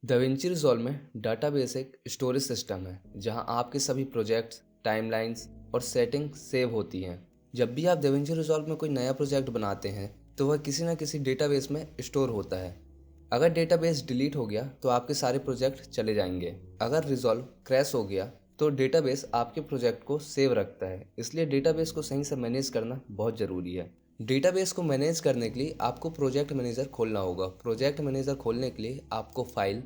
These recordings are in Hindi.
दाविंची रिज़ॉल्व में डाटाबेस एक स्टोरेज सिस्टम है जहां आपके सभी प्रोजेक्ट्स, टाइमलाइंस और सेटिंग सेव होती हैं। जब भी आप दाविंची रिज़ॉल्व में कोई नया प्रोजेक्ट बनाते हैं तो वह किसी न किसी डेटाबेस में स्टोर होता है। अगर डेटाबेस डिलीट हो गया तो आपके सारे प्रोजेक्ट चले जाएंगे। अगर रिज़ॉल्व क्रैश हो गया तो डेटाबेस आपके प्रोजेक्ट को सेव रखता है, इसलिए डेटाबेस को सही से मैनेज करना बहुत ज़रूरी है। डेटाबेस को मैनेज करने के लिए आपको प्रोजेक्ट मैनेजर खोलना होगा। प्रोजेक्ट मैनेजर खोलने के लिए आपको फाइल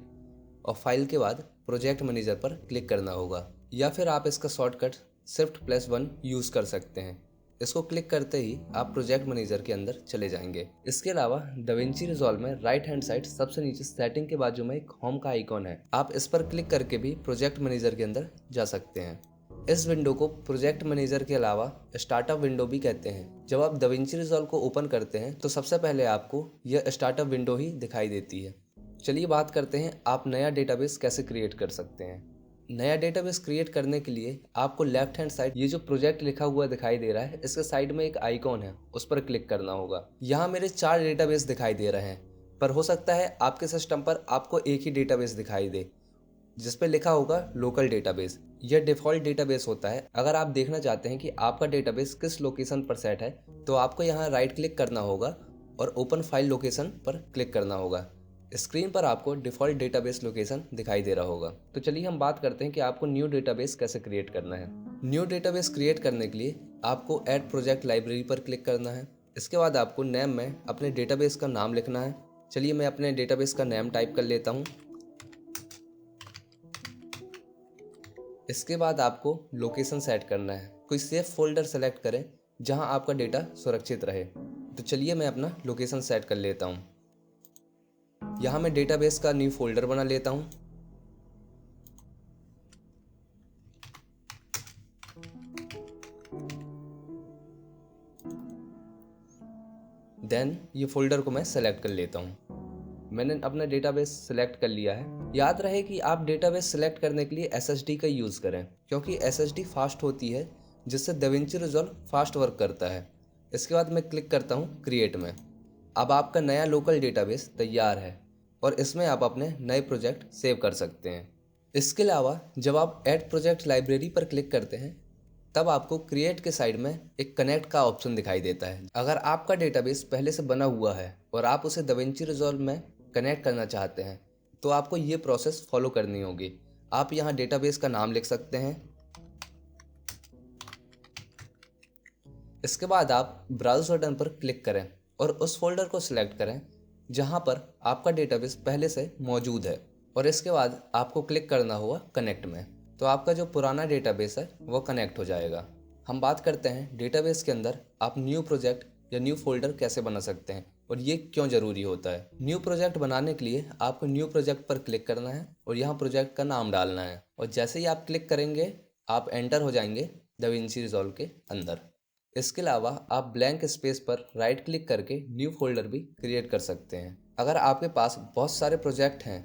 और फाइल के बाद प्रोजेक्ट मैनेजर पर क्लिक करना होगा, या फिर आप इसका शॉर्टकट Shift+1 यूज़ कर सकते हैं। इसको क्लिक करते ही आप प्रोजेक्ट मैनेजर के अंदर चले जाएंगे। इसके अलावा दाविंची रिज़ॉल्व में राइट हैंड साइड सबसे नीचे सेटिंग के बाजू में एक होम का आइकॉन है। आप इस पर क्लिक करके भी प्रोजेक्ट मैनेजर के अंदर जा सकते हैं। इस विंडो को प्रोजेक्ट मैनेजर के अलावा स्टार्टअप विंडो भी कहते हैं। जब आप दाविंची रिज़ॉल्व को ओपन करते हैं तो सबसे पहले आपको यह स्टार्टअप विंडो ही दिखाई देती है। चलिए बात करते हैं आप नया डेटाबेस कैसे क्रिएट कर सकते हैं। नया डेटाबेस क्रिएट करने के लिए आपको लेफ्ट हैंड साइड ये जो प्रोजेक्ट लिखा हुआ दिखाई दे रहा है, इसके साइड में एक आइकॉन है, उस पर क्लिक करना होगा। यहाँ मेरे 4 डेटाबेस दिखाई दे रहे हैं, पर हो सकता है आपके सिस्टम पर आपको एक ही डेटाबेस दिखाई दे जिस पे लिखा होगा लोकल डेटाबेस। यह डिफ़ॉल्ट डेटाबेस होता है। अगर आप देखना चाहते हैं कि आपका डेटाबेस किस लोकेशन पर सेट है तो आपको यहाँ राइट क्लिक करना होगा और ओपन फाइल लोकेशन पर क्लिक करना होगा। स्क्रीन पर आपको डिफ़ॉल्ट डेटाबेस लोकेशन दिखाई दे रहा होगा। तो चलिए हम बात करते हैं कि आपको न्यू डेटाबेस कैसे क्रिएट करना है। न्यू डेटाबेस क्रिएट करने के लिए आपको ऐड प्रोजेक्ट लाइब्रेरी पर क्लिक करना है। इसके बाद आपको नेम में अपने डेटाबेस का नाम लिखना है। चलिए मैं अपने डेटाबेस का नेम टाइप कर लेता हूँ। इसके बाद आपको लोकेशन सेट करना है। कोई सेफ फोल्डर सेलेक्ट करें जहां आपका डेटा सुरक्षित रहे। तो चलिए मैं अपना लोकेशन सेट कर लेता हूं। यहां मैं डेटाबेस का न्यू फोल्डर बना लेता हूं। देन ये फोल्डर को मैं सेलेक्ट कर लेता हूं। मैंने अपना डेटाबेस सिलेक्ट कर लिया है। याद रहे कि आप डेटाबेस सिलेक्ट करने के लिए SSD का यूज़ करें, क्योंकि SSD फास्ट होती है जिससे दाविंची रिज़ॉल्व फास्ट वर्क करता है। इसके बाद मैं क्लिक करता हूँ क्रिएट में। अब आपका नया लोकल डेटाबेस तैयार है और इसमें आप अपने नए प्रोजेक्ट सेव कर सकते हैं। इसके अलावा जब आप ऐड प्रोजेक्ट लाइब्रेरी पर क्लिक करते हैं तब आपको क्रिएट के साइड में एक कनेक्ट का ऑप्शन दिखाई देता है। अगर आपका डेटाबेस पहले से बना हुआ है और आप उसे दाविंची रिज़ॉल्व में कनेक्ट करना चाहते हैं तो आपको ये प्रोसेस फॉलो करनी होगी। आप यहाँ डेटाबेस का नाम लिख सकते हैं। इसके बाद आप ब्राउज़ बटन पर क्लिक करें और उस फोल्डर को सिलेक्ट करें जहाँ पर आपका डेटाबेस पहले से मौजूद है, और इसके बाद आपको क्लिक करना होगा कनेक्ट में। तो आपका जो पुराना डेटाबेस है वो कनेक्ट हो जाएगा। हम बात करते हैं डेटाबेस के अंदर आप न्यू प्रोजेक्ट या न्यू फोल्डर कैसे बना सकते हैं और ये क्यों ज़रूरी होता है। न्यू प्रोजेक्ट बनाने के लिए आपको न्यू प्रोजेक्ट पर क्लिक करना है और यहाँ प्रोजेक्ट का नाम डालना है, और जैसे ही आप क्लिक करेंगे आप एंटर हो जाएंगे दाविंची रिज़ॉल्व के अंदर। इसके अलावा आप ब्लैंक स्पेस पर राइट क्लिक करके न्यू फोल्डर भी क्रिएट कर सकते हैं। अगर आपके पास बहुत सारे प्रोजेक्ट हैं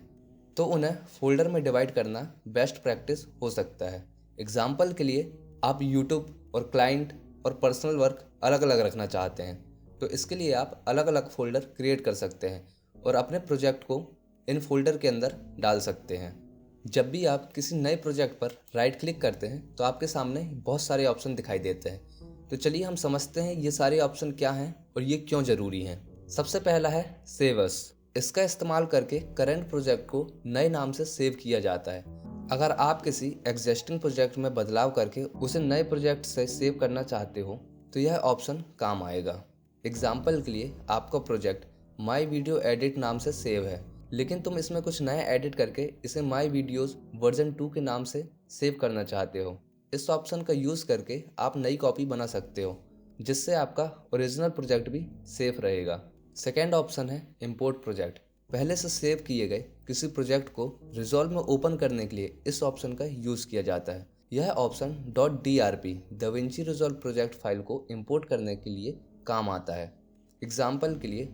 तो उन्हें फोल्डर में डिवाइड करना बेस्ट प्रैक्टिस हो सकता है। एग्जाम्पल के लिए आप यूट्यूब और क्लाइंट और पर्सनल वर्क अलग अलग रखना चाहते हैं तो इसके लिए आप अलग अलग फोल्डर क्रिएट कर सकते हैं और अपने प्रोजेक्ट को इन फोल्डर के अंदर डाल सकते हैं। जब भी आप किसी नए प्रोजेक्ट पर राइट क्लिक करते हैं तो आपके सामने बहुत सारे ऑप्शन दिखाई देते हैं। तो चलिए हम समझते हैं ये सारे ऑप्शन क्या हैं और ये क्यों ज़रूरी हैं। सबसे पहला है सेव एज़। इसका इस्तेमाल करके करंट प्रोजेक्ट को नए नाम से सेव किया जाता है। अगर आप किसी एग्जिस्टिंग प्रोजेक्ट में बदलाव करके उसे नए प्रोजेक्ट से सेव करना चाहते हो तो यह ऑप्शन काम आएगा। एग्जाम्पल के लिए आपका प्रोजेक्ट माई वीडियो एडिट नाम से सेव है, लेकिन तुम इसमें कुछ नया एडिट करके इसे माई वीडियोज़ वर्जन 2 के नाम से सेव करना चाहते हो। इस ऑप्शन का यूज़ करके आप नई कॉपी बना सकते हो जिससे आपका ओरिजिनल प्रोजेक्ट भी सेफ रहेगा। सेकेंड ऑप्शन है इंपोर्ट प्रोजेक्ट। पहले से सेव किए गए किसी प्रोजेक्ट को रिजॉल्व में ओपन करने के लिए इस ऑप्शन का यूज़ किया जाता है। यह option .drp Da Vinci resolve project file को इंपोर्ट करने के लिए काम आता है। एग्जाम्पल के लिए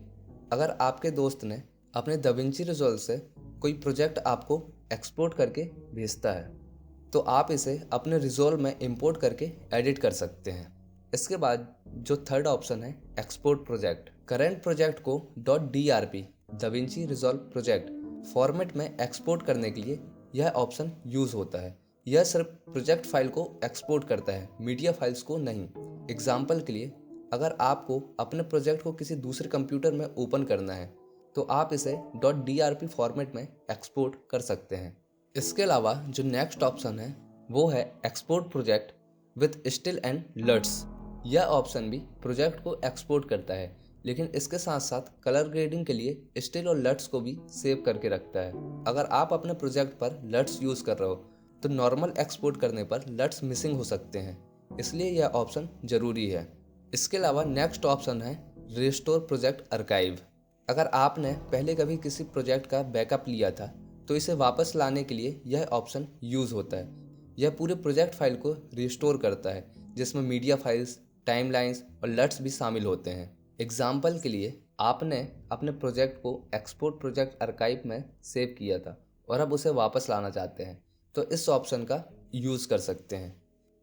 अगर आपके दोस्त ने अपने दाविंची रिजॉल्व से कोई प्रोजेक्ट आपको एक्सपोर्ट करके भेजता है तो आप इसे अपने रिजॉल्व में इंपोर्ट करके एडिट कर सकते हैं। इसके बाद जो थर्ड ऑप्शन है एक्सपोर्ट प्रोजेक्ट। करंट प्रोजेक्ट को .drp Da Vinci resolve project format में एक्सपोर्ट करने के लिए यह ऑप्शन यूज़ होता है। यह सिर्फ प्रोजेक्ट फाइल को एक्सपोर्ट करता है, मीडिया फाइल्स को नहीं। एग्जाम्पल के लिए, अगर आपको अपने प्रोजेक्ट को किसी दूसरे कंप्यूटर में ओपन करना है तो आप इसे .drp फॉर्मेट में एक्सपोर्ट कर सकते हैं। इसके अलावा जो नेक्स्ट ऑप्शन है वो है export project with still and LUTs. यह ऑप्शन भी प्रोजेक्ट को एक्सपोर्ट करता है, लेकिन इसके साथ साथ कलर ग्रेडिंग के लिए स्टिल और लट्स को भी सेव करके रखता है। अगर आप अपने प्रोजेक्ट पर लट्स यूज़ कर रहे हो तो नॉर्मल एक्सपोर्ट करने पर लट्स मिसिंग हो सकते हैं, इसलिए यह ऑप्शन ज़रूरी है। इसके अलावा नेक्स्ट ऑप्शन है रिस्टोर प्रोजेक्ट आर्काइव। अगर आपने पहले कभी किसी प्रोजेक्ट का बैकअप लिया था तो इसे वापस लाने के लिए यह ऑप्शन यूज़ होता है। यह पूरे प्रोजेक्ट फाइल को रिस्टोर करता है, जिसमें मीडिया फाइल्स, टाइमलाइंस और लट्स भी शामिल होते हैं। एग्जाम्पल के लिए, आपने अपने प्रोजेक्ट को एक्सपोर्ट प्रोजेक्ट आर्काइव में सेव किया था और अब उसे वापस लाना चाहते हैं तो इस ऑप्शन का यूज़ कर सकते हैं।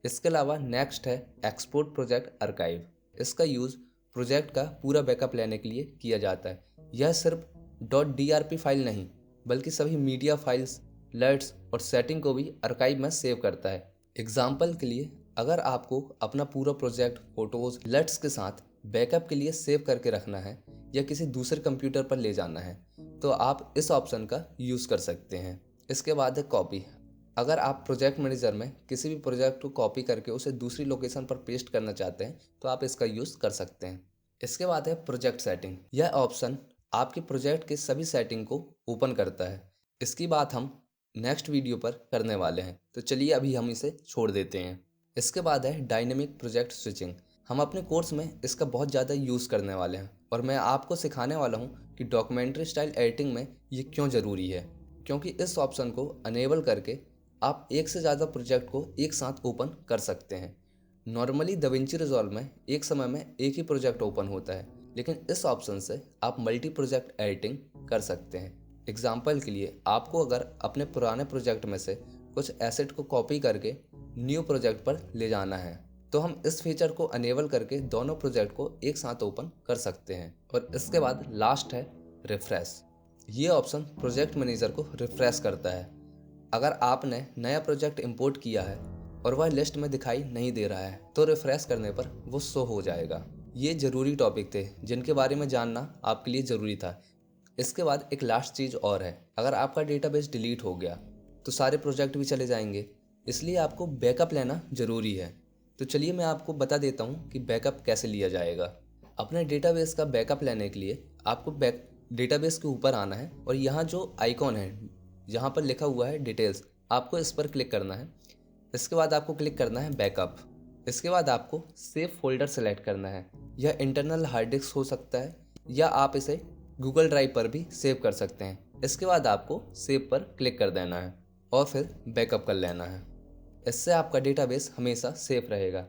इसके अलावा नेक्स्ट है एक्सपोर्ट प्रोजेक्ट आर्काइव। इसका यूज़ प्रोजेक्ट का पूरा बैकअप लेने के लिए किया जाता है। यह सिर्फ .drp फाइल नहीं बल्कि सभी मीडिया फाइल्स, लट्स और सेटिंग को भी आर्काइव में सेव करता है। एग्जाम्पल के लिए, अगर आपको अपना पूरा प्रोजेक्ट फोटोज़, लट्स के साथ बैकअप के लिए सेव करके रखना है या किसी दूसरे कंप्यूटर पर ले जाना है तो आप इस ऑप्शन का यूज़ कर सकते हैं। इसके बाद है कॉपी। अगर आप प्रोजेक्ट मैनेजर में किसी भी प्रोजेक्ट को कॉपी करके उसे दूसरी लोकेशन पर पेस्ट करना चाहते हैं तो आप इसका यूज़ कर सकते हैं। इसके बाद है प्रोजेक्ट सेटिंग। यह ऑप्शन आपके प्रोजेक्ट के सभी सेटिंग को ओपन करता है। इसकी बात हम नेक्स्ट वीडियो पर करने वाले हैं, तो चलिए अभी हम इसे छोड़ देते हैं। इसके बाद है डायनेमिक प्रोजेक्ट स्विचिंग। हम अपने कोर्स में इसका बहुत ज़्यादा यूज़ करने वाले हैं और मैं आपको सिखाने वाला हूँ कि डॉक्यूमेंट्री स्टाइल एडिटिंग में ये क्यों ज़रूरी है। क्योंकि इस ऑप्शन को अनेबल करके आप एक से ज़्यादा प्रोजेक्ट को एक साथ ओपन कर सकते हैं। नॉर्मली दाविंची रिजॉल्व में एक समय में एक ही प्रोजेक्ट ओपन होता है, लेकिन इस ऑप्शन से आप मल्टी प्रोजेक्ट एडिटिंग कर सकते हैं। एग्जाम्पल के लिए, आपको अगर अपने पुराने प्रोजेक्ट में से कुछ एसेट को कॉपी करके न्यू प्रोजेक्ट पर ले जाना है तो हम इस फीचर को अनेबल करके दोनों प्रोजेक्ट को एक साथ ओपन कर सकते हैं। और इसके बाद लास्ट है रिफ्रेश। ये ऑप्शन प्रोजेक्ट मैनेजर को रिफ्रेश करता है। अगर आपने नया प्रोजेक्ट इंपोर्ट किया है और वह लिस्ट में दिखाई नहीं दे रहा है तो रिफ्रेश करने पर वो शो हो जाएगा। ये ज़रूरी टॉपिक थे जिनके बारे में जानना आपके लिए ज़रूरी था। इसके बाद एक लास्ट चीज़ और है, अगर आपका डेटाबेस डिलीट हो गया तो सारे प्रोजेक्ट भी चले जाएंगे, इसलिए आपको बैकअप लेना ज़रूरी है। तो चलिए मैं आपको बता देता हूँ कि बैकअप कैसे लिया जाएगा। अपने डेटाबेस का बैकअप लेने के लिए आपको डेटाबेस के ऊपर आना है और यहाँ जो आइकॉन है, यहाँ पर लिखा हुआ है डिटेल्स, आपको इस पर क्लिक करना है। इसके बाद आपको क्लिक करना है बैकअप। इसके बाद आपको सेव फोल्डर सेलेक्ट करना है। यह इंटरनल हार्ड डिस्क हो सकता है या आप इसे गूगल ड्राइव पर भी सेव कर सकते हैं। इसके बाद आपको सेव पर क्लिक कर देना है और फिर बैकअप कर लेना है। इससे आपका डेटाबेस हमेशा सेफ रहेगा।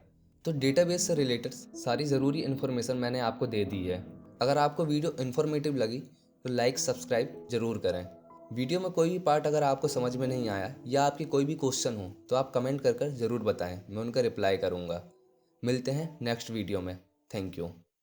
तो डेटाबेस से रिलेटेड सारी ज़रूरी इन्फॉर्मेशन मैंने आपको दे दी है। अगर आपको वीडियो इन्फॉर्मेटिव लगी तो लाइक सब्सक्राइब ज़रूर करें। वीडियो में कोई भी पार्ट अगर आपको समझ में नहीं आया या आपकी कोई भी क्वेश्चन हो तो आप कमेंट कर ज़रूर बताएं, मैं उनका रिप्लाई करूँगा। मिलते हैं नेक्स्ट वीडियो में। Thank you.